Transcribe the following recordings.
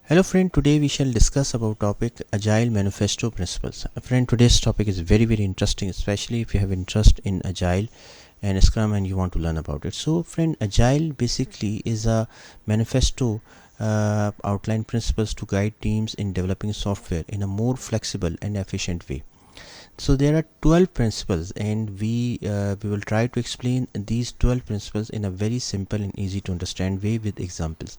Hello friend, today we shall discuss about topic Agile Manifesto principles. Friend, today's topic is very interesting, especially if you have interest in Agile and Scrum and you want to learn about it. So friend, Agile basically is a manifesto outline principles to guide teams in developing software in a more flexible and efficient way. So there are 12 principles, and we will try to explain these 12 principles in a very simple and easy to understand way with examples.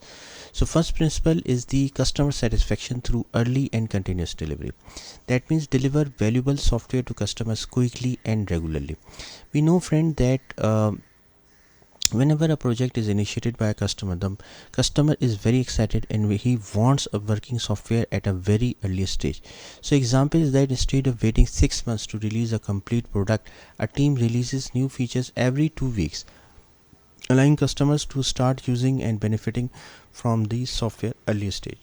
So first principle is the customer satisfaction through early and continuous delivery. That means deliver valuable software to customers quickly and regularly. We know friend that whenever a project is initiated by a customer, the customer is very excited and he wants a working software at a very early stage. So example is that instead of waiting 6 months to release a complete product, a team releases new features every 2 weeks, allowing customers to start using and benefiting from the software early stage.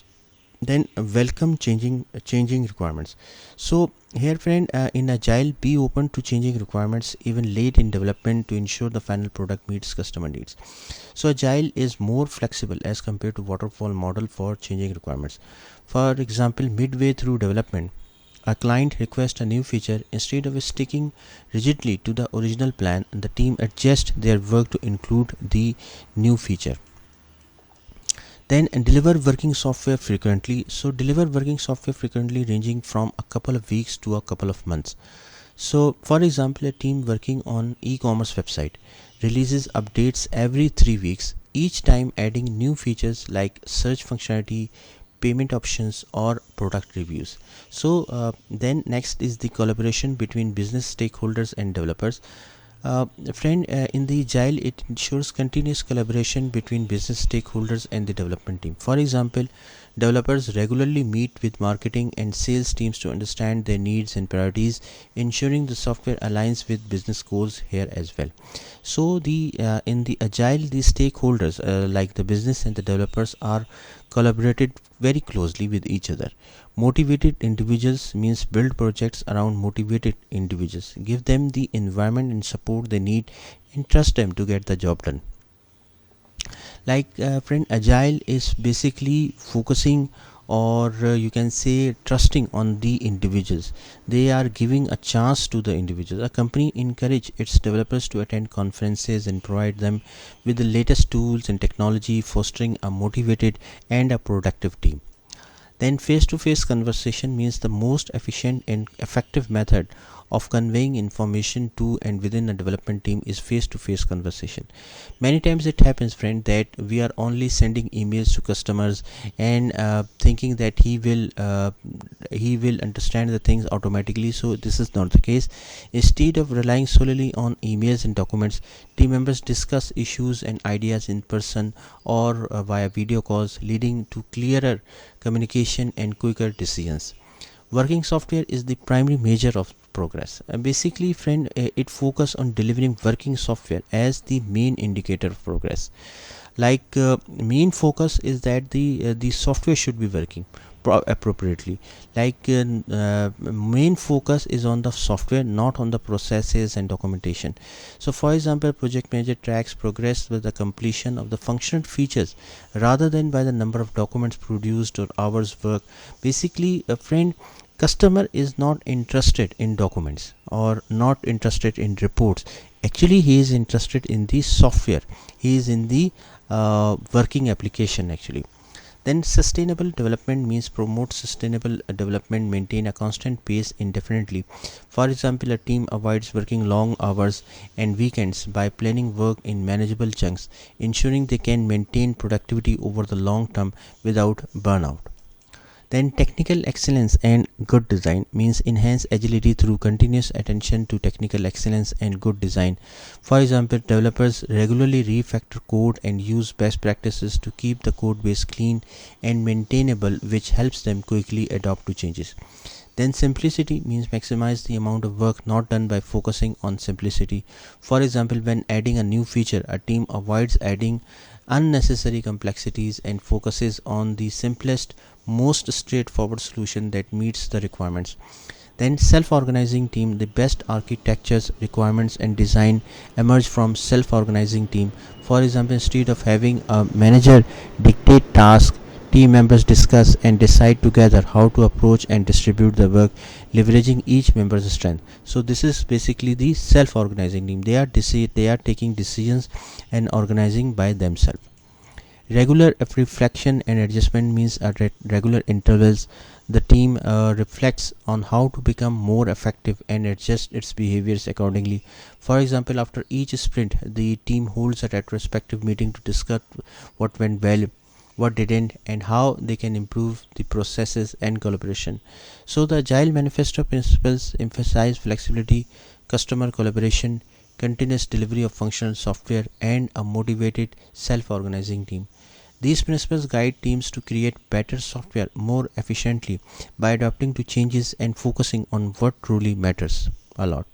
Then welcome changing requirements. So here friend, in Agile, be open to changing requirements even late in development to ensure the final product meets customer needs. So Agile is more flexible as compared to waterfall model for changing requirements. For example, midway through development, a client requests a new feature. Instead of sticking rigidly to the original plan, the team adjusts their work to include the new feature. Then deliver working software frequently. So deliver working software frequently, ranging from a couple of weeks to a couple of months. So for example, a team working on e-commerce website releases updates every 3 weeks, each time adding new features like search functionality, payment options, or product reviews. So then next is the collaboration between business stakeholders and developers. Friend, in the Agile, it ensures continuous collaboration between business stakeholders and the development team. For example, developers regularly meet with marketing and sales teams to understand their needs and priorities, ensuring the software aligns with business goals here as well. So the in the Agile, the stakeholders like the business and the developers are collaborated very closely with each other. Motivated individuals means build projects around motivated individuals, give them the environment and support they need, and trust them to get the job done. Like friend, Agile is basically focusing, or you can say trusting on the individuals. They are giving a chance to the individuals. A company encourage its developers to attend conferences and provide them with the latest tools and technology, fostering a motivated and a productive team. Then face-to-face conversation means the most efficient and effective method of conveying information to and within a development team is face-to-face conversation. Many times it happens, friend, that we are only sending emails to customers and thinking that he will understand the things automatically. So this is not the case. Instead of relying solely on emails and documents, team members discuss issues and ideas in person or via video calls, leading to clearer communication and quicker decisions. Working software is the primary measure of progress. Basically friend, it focus on delivering working software as the main indicator of progress. Like main focus is that the software should be working appropriately. Like main focus is on the software, not on the processes and documentation. So for example, project manager tracks progress with the completion of the functional features rather than by the number of documents produced or hours work. Basically a friend, customer is not interested in documents or not interested in reports. Actually he is interested in the software, he is in the working application actually. Then sustainable development means promote sustainable development, maintain a constant pace indefinitely. For example, a team avoids working long hours and weekends by planning work in manageable chunks, ensuring they can maintain productivity over the long term without burnout. Then technical excellence and good design means enhance agility through continuous attention to technical excellence and good design. For example, developers regularly refactor code and use best practices to keep the code base clean and maintainable, which helps them quickly adapt to changes. Then simplicity means maximize the amount of work not done by focusing on simplicity. For example, when adding a new feature, a team avoids adding unnecessary complexities and focuses on the simplest, most straightforward solution that meets the requirements. Then self-organizing team, the best architectures, requirements and design emerge from self-organizing team. For example, instead of having a manager dictate tasks, Team members discuss and decide together how to approach and distribute the work, leveraging each member's strength. So this is basically the self-organizing team. They are taking decisions and organizing by themselves. Regular reflection and adjustment means at regular intervals, the team reflects on how to become more effective and adjust its behaviors accordingly. For example, after each sprint, the team holds a retrospective meeting to discuss what went well, what didn't, and how they can improve the processes and collaboration. So, the Agile Manifesto principles emphasize flexibility, customer collaboration, continuous delivery of functional software, and a motivated, self organizing team. These principles guide teams to create better software more efficiently by adapting to changes and focusing on what truly matters a lot.